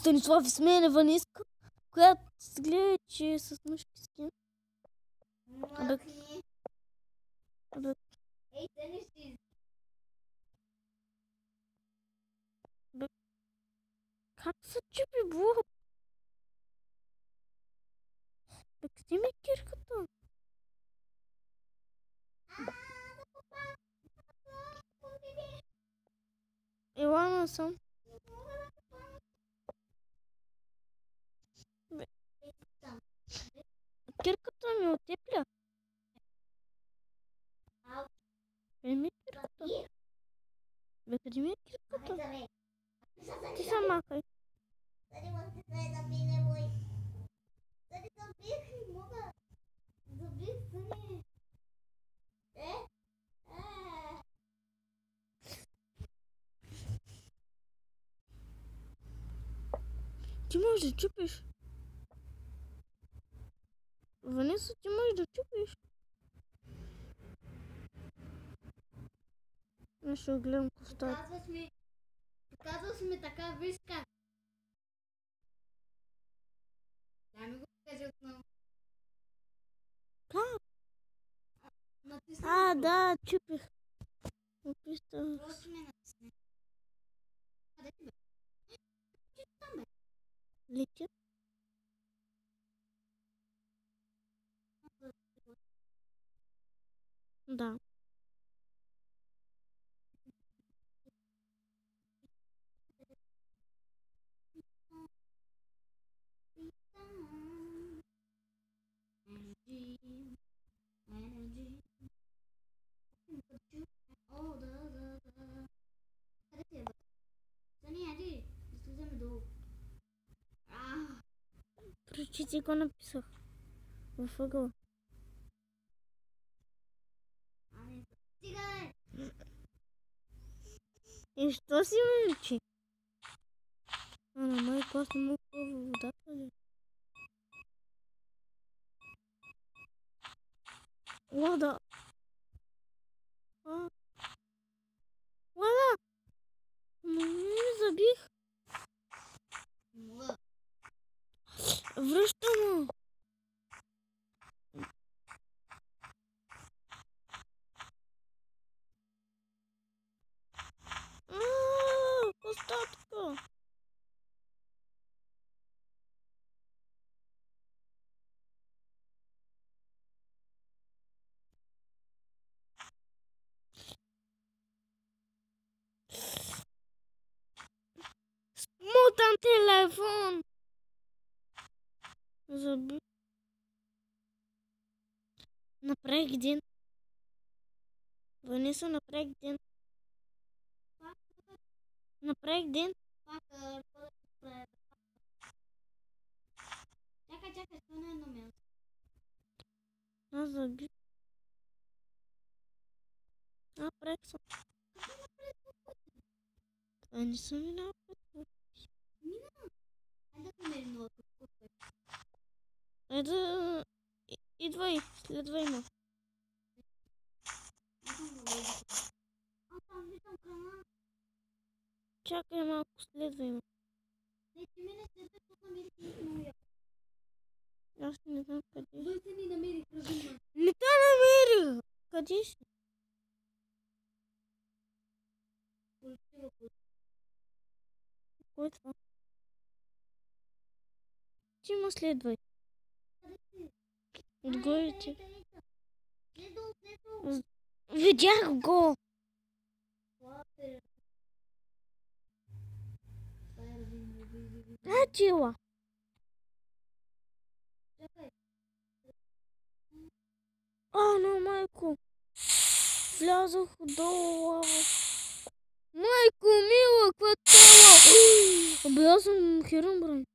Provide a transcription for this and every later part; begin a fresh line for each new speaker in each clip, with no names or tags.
Станислав сменя Ваниска, която се гледа, че е с мъжки скин. Абе,
Ей, не си.
как се чупи блок? Бе, къде ми е кирката? Ела насам. Бе, кирката ми отепля. Ми е кирката. Бе, къде ми е кирката? Ти се махай. Ти можеш да чупиш. Ванеса, ти можеш да чупиш. Аз ще гледам костата.
Показваш ми така, виж как. Дай ми го покажи отново.
Как?
Натисни.
Да, чупих. Описта.
Просто ми натисни. Къде ти бе? Ти там бе.
Летя. Да.
О, да. Къде ти е бе? Стани, ади. Слизаме долу.
Прочети го написах. В ъгъла.
Не, стига бе.
И що си мълчи? На майко, аз не мога във водата ли? Лада! Лада! Не забих. Връща му. Костатка. Смутан телефон. Забих. Направих един. Ванеса, направих един. Направих един.
Чакай, стана едно място.
Аз забих. Направих съм. Това не съм минал.
Айде да намерим нова купка.
Айде, идвай, следвай ме.
Аз там виждам крана.
Чакай малко, следвай ме.
Не, ти мене следвай, защото намерих нещо много яко.
Аз не знам къде си.
Бъй се ни намерих, разумно.
Не те намерих! Къде си? Кой е това? Ти ме следвай. Отгоре ти. Видях го! Тила. Но майко. Влязох долу лава. Майко, мила, каква тела? Абе, аз съм херон, брат.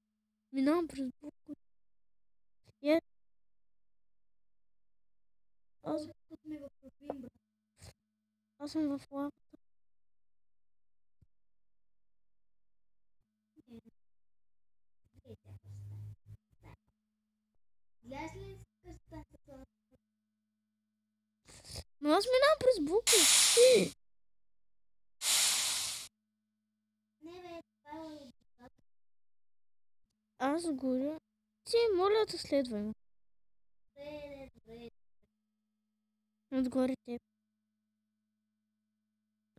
Минавам през блока. Аз съм в лавата. Но аз минавам през блока.
Не бе, това е
Аз горя. Ти, моля да следвай ме.
Добре.
Отгоре теб.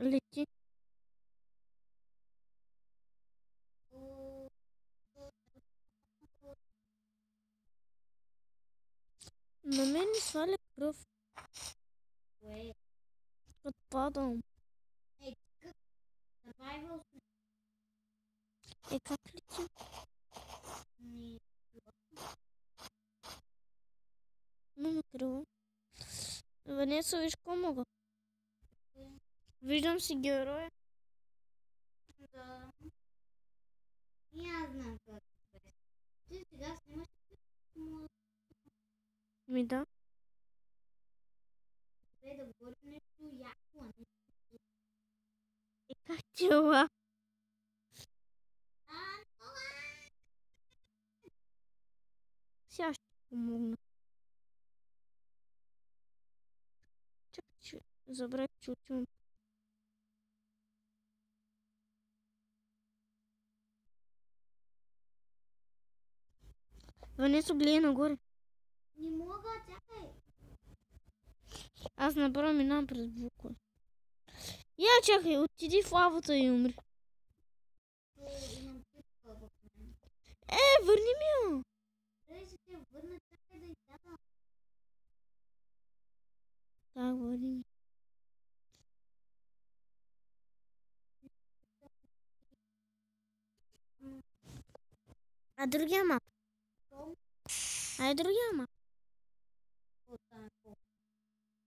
Лети. На мен не сваля кръв.
Кое?
Като падам.
Survival сме.
Как лети?
Ни.
Имаме кръва. Ванеса, виж какво мога. Виждам си героя.
Да. И аз знам как е. Ти сега снимаш ли?
Ми да.
Добре, да говорим нещо яко, а не.
Как ти ела? Сега ще ти помогна. Чакай, че забравих, че отивам. Ванесо, гледай нагоре.
Не мога, чакай.
Аз направо минавам през блокове. Я чакай, отиди в лавата и умри.
Имам пипка в мен.
Върни ми я.
Дай се те върна, чакай да изляза.
Как върни ми? А другия мап?
Том,
Другия мап?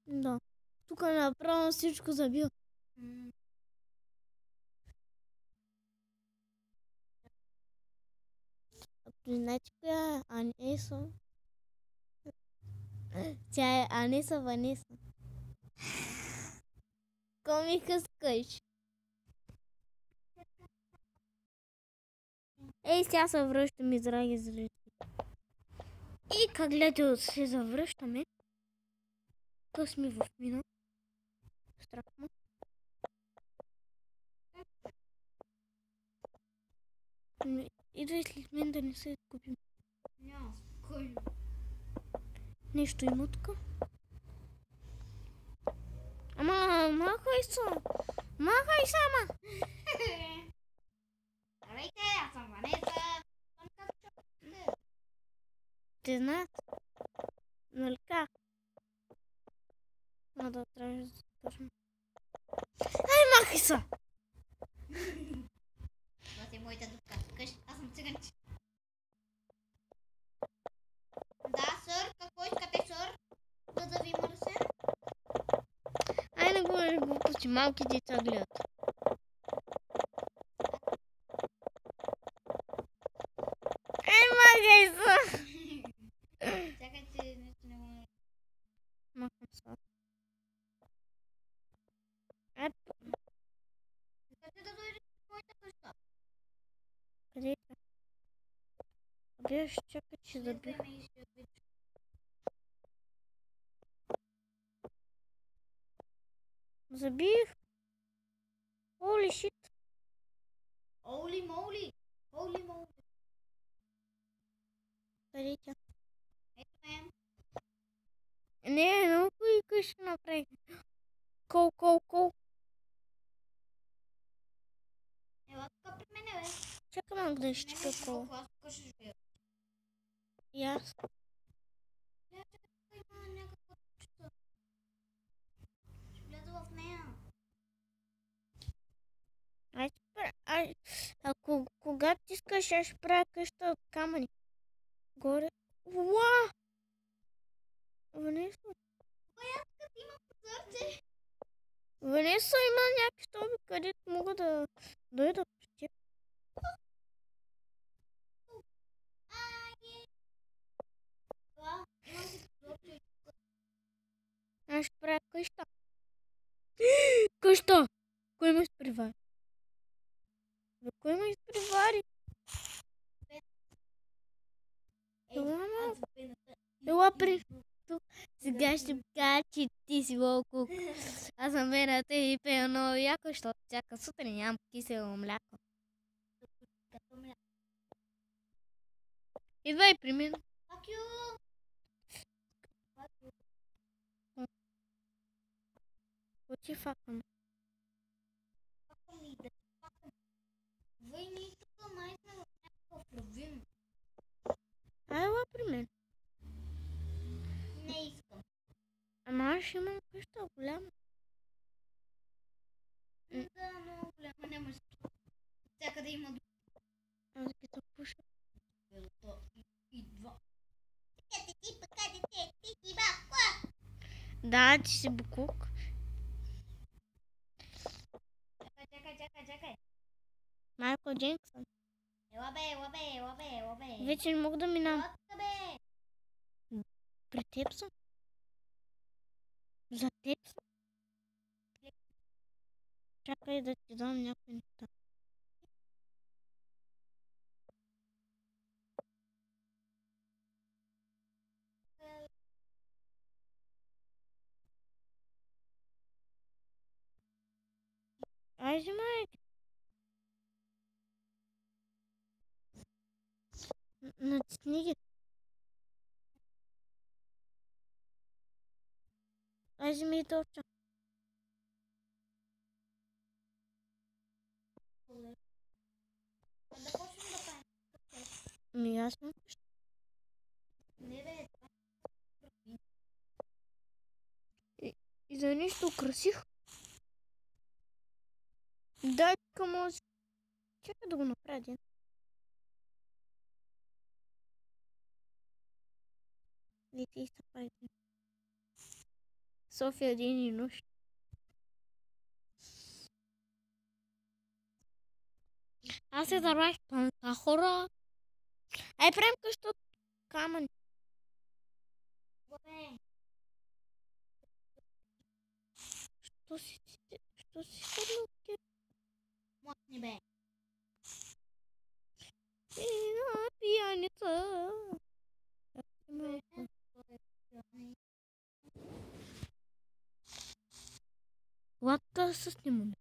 Да. Тук направо всичко забил. Ако не знаете коя е Анеса, тя е Анеса Ванеса. Комика скъч. Сега се връщаме, драги зрители. И как гледате се завръщаме. Тук сме в мина. Страх ма. Идвай след мен да не се изгубим.
няма, спокойно.
Нещо има тук. Ама, махай се! Махай се, ама!
Здравейте, аз съм Ванеса. Съм казал,
Те знаят. Нали как? Да трябваше да се кажем. Махай се!
това си моята дупка. Къщ, аз съм циганче. Да, сър, какво искате, сър? Да ви мърся?
Не говориш глупости, малки деца гледат. Махай се!
Чакайте, нещо не го...
Махам се.
Искате да дойдете в моята къща?
Къде е? Ще чакай, че забих. Забих. Holy shit.
Оли моли! Оли моли!
Къде е тя?
Ето мен.
Не, много и къща направи. Кол.
Ела тук при мене, бе.
Чакай малко да
Не
изчупя
ме
кола.
малко, аз тук ще живея.
И аз.
Чакай, има някаква точка. Ще вляза в нея.
Когато искаш, аз ще правя къща от камъни. Горе. Уа! Ванеса.
Като има позорче.
Ванеса, има някакви тоби, където мога да дойда при теб.
Това, имам си позорче.
Аз ще правя къща. Къща! Кой ме изпревари? Кой ме изпревари? Ела при... Сега ще кажа, че ти си волко. Аз съм верата и пея много яко, защото всяка сутрин нямам кисело мляко. Идвай при мен.
Fuck you! Fuck you!
Какво ти факвам?
Факъм ли да факъм? Вай ние тук май сме в някакъв равин.
Айла при мен.
Не искам.
Ама аз ще имам къща голяма.
Да, много голяма, няма всякъде има
Аз ги запуша.
дупелото и два. Къде ти покажете? Ти си баба!
Да, ти си букук.
Чакай.
Майкъл Джексън.
Ела бе.
Вече не мога да минам.
Ела тук, бе.
При теб съм. За теб съм. Чакай да ти дам някои неща. Ай, взимай. Натисни ги. Ай, взимай и торча.
Да почнем да правим.
Ми аз съм къща.
Не бе, това
И за нищо украсих. Дай тук може. Чакай да го направя един. Дете и стъпай. София един и нощ. Аз се зарвах пълнта хора. Ай, правим къща от камъни.
бе.
Що си седнал ти?
Мощни бе.
Една пияница. Ладка се снимаме.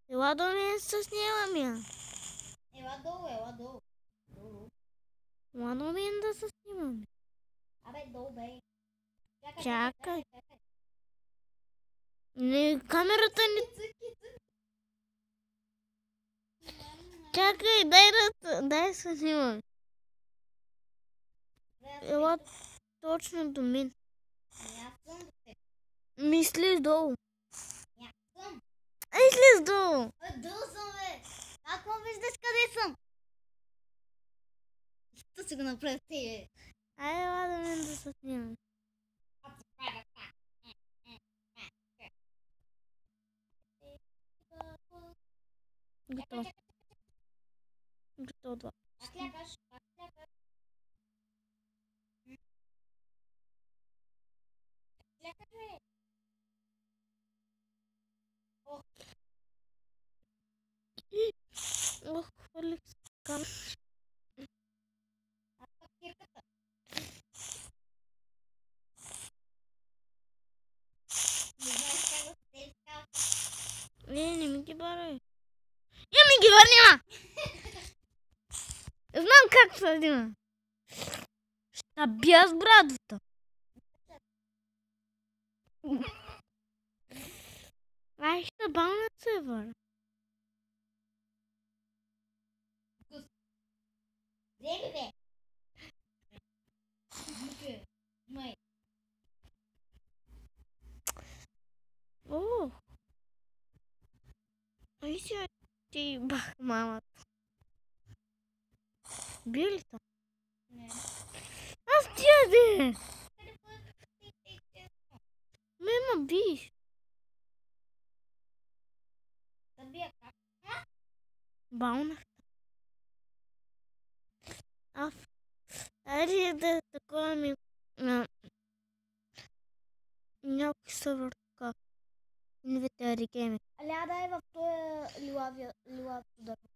Ела да ми се снимаме.
Ела долу. Долу.
Ела да ми да се снимаме.
Абе, долу бе.
Чакай. Не, камерата не... Чакай, дай се снимаме. Ела точно до мен. Мисли долу. Ай, слез долу.
Долу съм, бе. Как ме виждаш къде съм? Що си го направи ти, бе?
Ай, ела да мен да се снимаме. Готово. Готово това.
Как лягаш? Лягаш, бе.
Ох, хвърлих се камък.
Аз пък кирката. Не знаеш как да се тели скалата.
Не ми ги барай. Я ми ги върни, ма! Знам как се взима. Ще бия с брадата. Ай, ще балнат се вър.
Вземи, бе. Муке. Май.
О! Ай сега ти бах мамата. Би ли то?
Не.
Аз тя де!
Къде поедеш?
Ма биш.
Да бия как?
Балнах. Айде да такова ми на някой сървър така. Inventory Gaming.
Аля, дай в този лилавия дърво.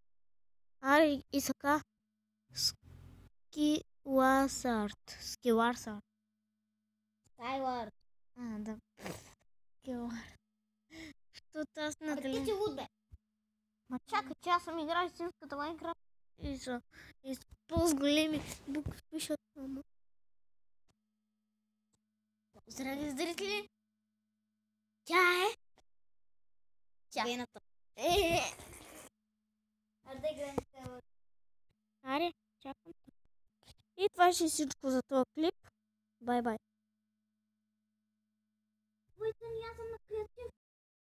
Аре и така. Skyward.
Skyward.
Да. Skyward. Защото аз
Абе, ти
надали...
си луд, бе.
Ма чакай, че аз съм играл истинската Майнкрафт. И с по-големи букви пишат само. Здрави зрители! Тя е...
Вената. Аре, гледам сега.
Аре, чакам. И това ще е всичко за този клип. Бай-бай.
Войта, аз съм на креатив.